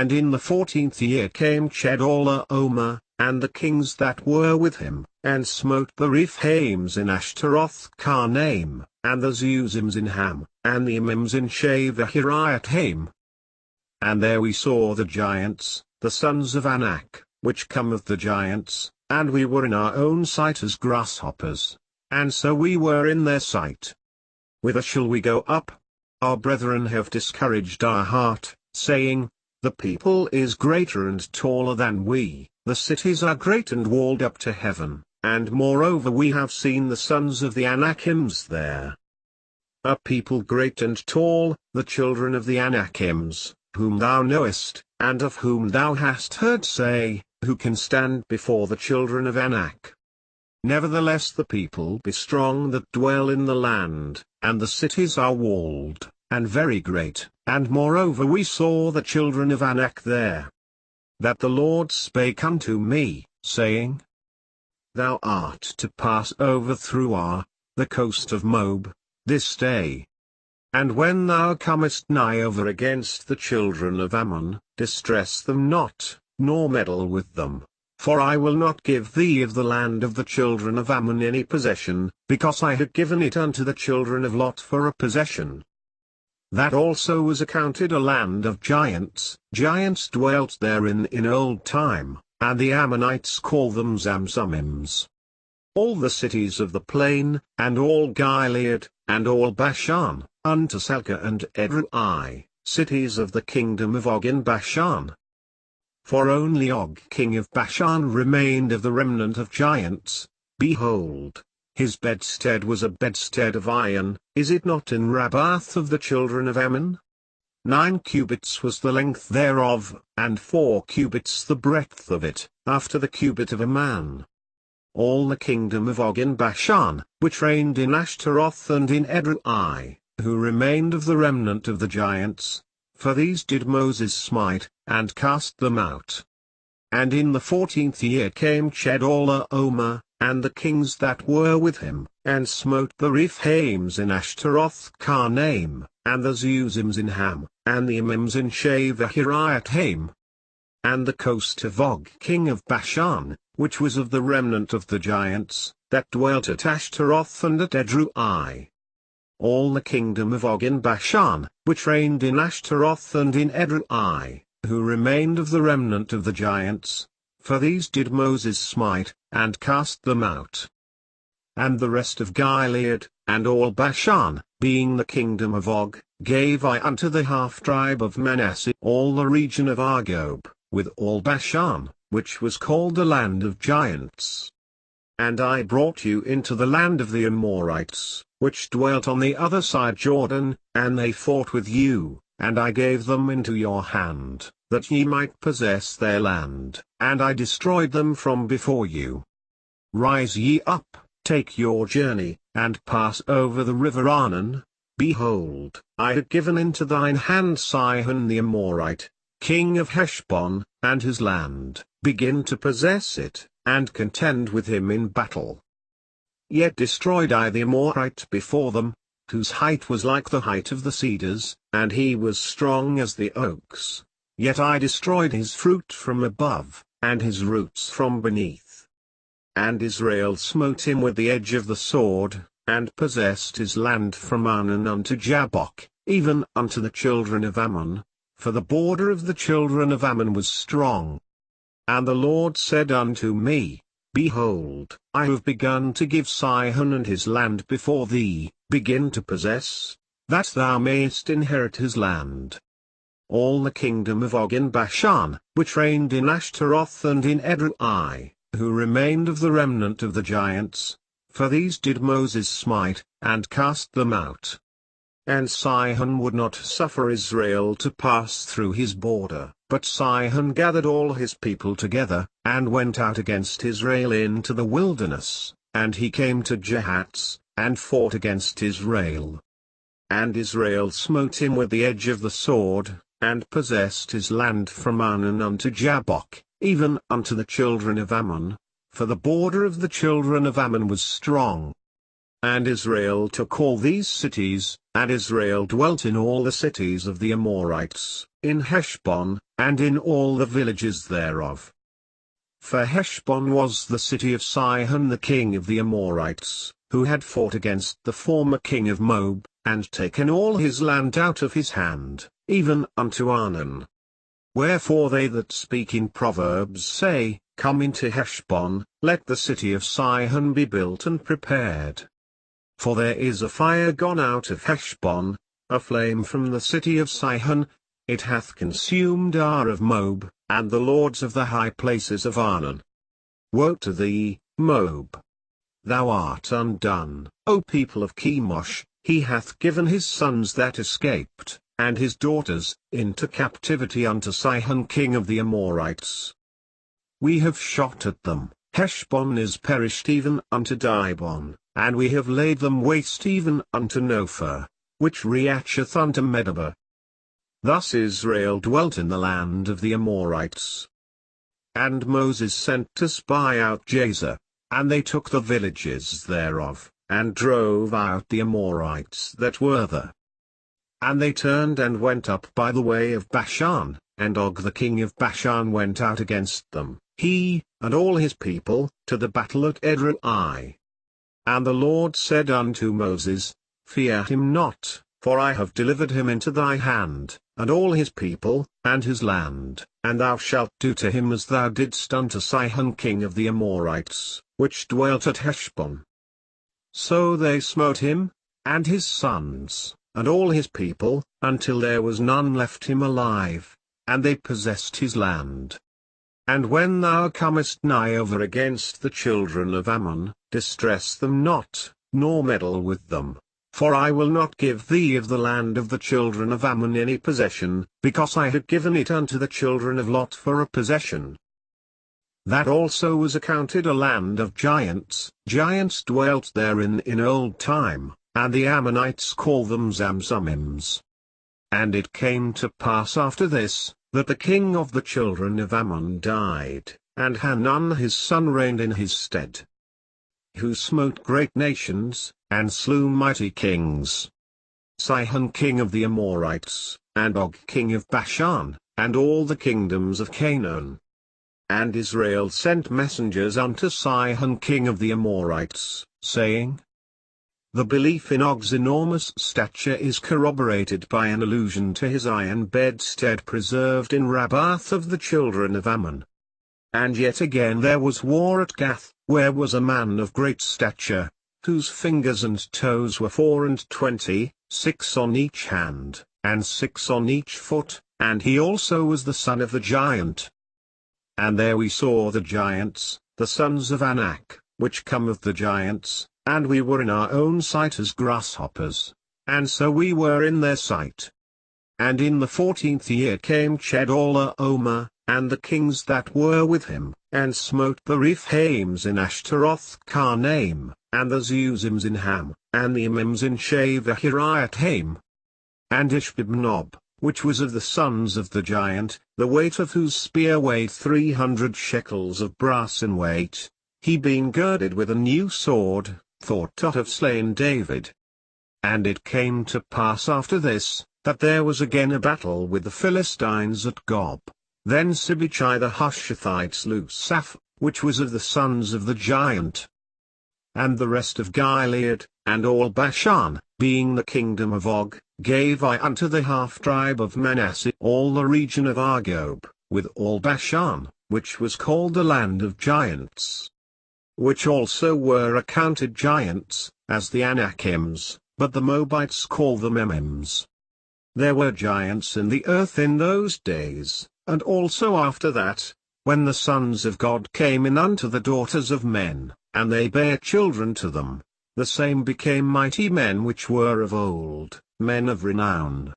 And in the 14th year came Chedorlaomer, and the kings that were with him, and smote the Rephaims in Ashtaroth Karnaim, and the Zuzims in Ham, and the Emims in Shavahiriathaim. And there we saw the giants, the sons of Anak, which come of the giants, and we were in our own sight as grasshoppers, and so we were in their sight. Whither shall we go up? Our brethren have discouraged our heart, saying, The people is greater and taller than we, the cities are great and walled up to heaven, and moreover we have seen the sons of the Anakims there. A people great and tall, the children of the Anakims, whom thou knowest, and of whom thou hast heard say, Who can stand before the children of Anak? Nevertheless the people be strong that dwell in the land, and the cities are walled, and very great, and moreover we saw the children of Anak there. That the Lord spake unto me, saying, Thou art to pass over through the coast of Moab, this day. And when thou comest nigh over against the children of Ammon, distress them not, nor meddle with them. For I will not give thee of the land of the children of Ammon any possession, because I have given it unto the children of Lot for a possession. That also was accounted a land of giants. Giants dwelt therein in old time, and the Ammonites call them Zamzummims. All the cities of the plain, and all Gilead, and all Bashan, unto Salcah and Edrei, cities of the kingdom of Og in Bashan. For only Og king of Bashan remained of the remnant of giants. Behold, his bedstead was a bedstead of iron, is it not in Rabbath of the children of Ammon? 9 cubits was the length thereof, and 4 cubits the breadth of it, after the cubit of a man. All the kingdom of Og in Bashan, which reigned in Ashtaroth and in Edrei, who remained of the remnant of the giants, for these did Moses smite, and cast them out. And in the 14th year came Chedorlaomer, and the kings that were with him, and smote the Rephaims in Ashtaroth Karnaim, and the Zuzims in Ham, and the Emims in Shavahiriathaim. And the coast of Og king of Bashan, which was of the remnant of the giants, that dwelt at Ashtaroth and at Edrei. All the kingdom of Og in Bashan, which reigned in Ashtaroth and in Edrei, who remained of the remnant of the giants, for these did Moses smite, and cast them out. And the rest of Gilead, and all Bashan, being the kingdom of Og, gave I unto the half-tribe of Manasseh all the region of Argob, with all Bashan, which was called the land of giants. And I brought you into the land of the Amorites, which dwelt on the other side Jordan, and they fought with you, and I gave them into your hand, that ye might possess their land, and I destroyed them from before you. Rise ye up, take your journey, and pass over the river Arnon. Behold, I have given into thine hand Sihon the Amorite, king of Heshbon, and his land. Begin to possess it, and contend with him in battle. Yet destroyed I the Amorite before them, whose height was like the height of the cedars, and he was strong as the oaks. Yet I destroyed his fruit from above, and his roots from beneath. And Israel smote him with the edge of the sword, and possessed his land from Arnon unto Jabbok, even unto the children of Ammon, for the border of the children of Ammon was strong. And the Lord said unto me, Behold, I have begun to give Sihon and his land before thee, begin to possess, that thou mayest inherit his land. All the kingdom of Og in Bashan, which reigned in Ashtaroth and in Edrei, who remained of the remnant of the giants, for these did Moses smite, and cast them out. And Sihon would not suffer Israel to pass through his border, but Sihon gathered all his people together, and went out against Israel into the wilderness, and he came to Jahatz, and fought against Israel. And Israel smote him with the edge of the sword, and possessed his land from Arnon unto Jabbok, even unto the children of Ammon, for the border of the children of Ammon was strong. And Israel took all these cities, and Israel dwelt in all the cities of the Amorites, in Heshbon, and in all the villages thereof. For Heshbon was the city of Sihon the king of the Amorites, who had fought against the former king of Moab, and taken all his land out of his hand, even unto Arnon. Wherefore they that speak in Proverbs say, Come into Heshbon, let the city of Sihon be built and prepared. For there is a fire gone out of Heshbon, a flame from the city of Sihon, it hath consumed Ar of Moab, and the lords of the high places of Arnon. Woe to thee, Moab! Thou art undone, O people of Chemosh, he hath given his sons that escaped, and his daughters, into captivity unto Sihon king of the Amorites. We have shot at them, Heshbon is perished even unto Dibon, and we have laid them waste even unto Nophah, which reacheth unto Medeba. Thus Israel dwelt in the land of the Amorites. And Moses sent to spy out Jazer, and they took the villages thereof, and drove out the Amorites that were there. And they turned and went up by the way of Bashan, and Og the king of Bashan went out against them, he, and all his people, to the battle at Edrei. And the Lord said unto Moses, Fear him not, for I have delivered him into thy hand, and all his people, and his land, and thou shalt do to him as thou didst unto Sihon king of the Amorites, which dwelt at Heshbon. So they smote him, and his sons, and all his people, until there was none left him alive, and they possessed his land. And when thou comest nigh over against the children of Ammon, distress them not, nor meddle with them. For I will not give thee of the land of the children of Ammon any possession, because I had given it unto the children of Lot for a possession. That also was accounted a land of giants, giants dwelt therein in old time, and the Ammonites call them Zamzummims. And it came to pass after this, that the king of the children of Ammon died, and Hanun his son reigned in his stead, who smote great nations, and slew mighty kings. Sihon king of the Amorites, and Og king of Bashan, and all the kingdoms of Canaan. And Israel sent messengers unto Sihon king of the Amorites, saying, The belief in Og's enormous stature is corroborated by an allusion to his iron bedstead preserved in Rabbath of the children of Ammon. And yet again there was war at Gath, where was a man of great stature, whose fingers and toes were 24, 6 on each hand, and 6 on each foot, and he also was the son of the giant. And there we saw the giants, the sons of Anak, which come of the giants, and we were in our own sight as grasshoppers, and so we were in their sight. And in the 14th year came Chedorlaomer, and the kings that were with him, and smote the Rephaims in Ashtaroth Karnaim, and the Zuzims in Ham, and the Emims in Shavahiriathaim. And Ishbibnob, which was of the sons of the giant, the weight of whose spear weighed 300 shekels of brass in weight, he being girded with a new sword, thought to have slain David. And it came to pass after this, that there was again a battle with the Philistines at Gob. Then Sibbechai the Hushathite slew Saph, which was of the sons of the giant. And the rest of Gilead, and all Bashan, being the kingdom of Og, gave I unto the half-tribe of Manasseh all the region of Argob, with all Bashan, which was called the land of giants. Which also were accounted giants, as the Anakims, but the Moabites call them Emims. There were giants in the earth in those days, and also after that, when the sons of God came in unto the daughters of men, and they bare children to them, the same became mighty men which were of old, men of renown.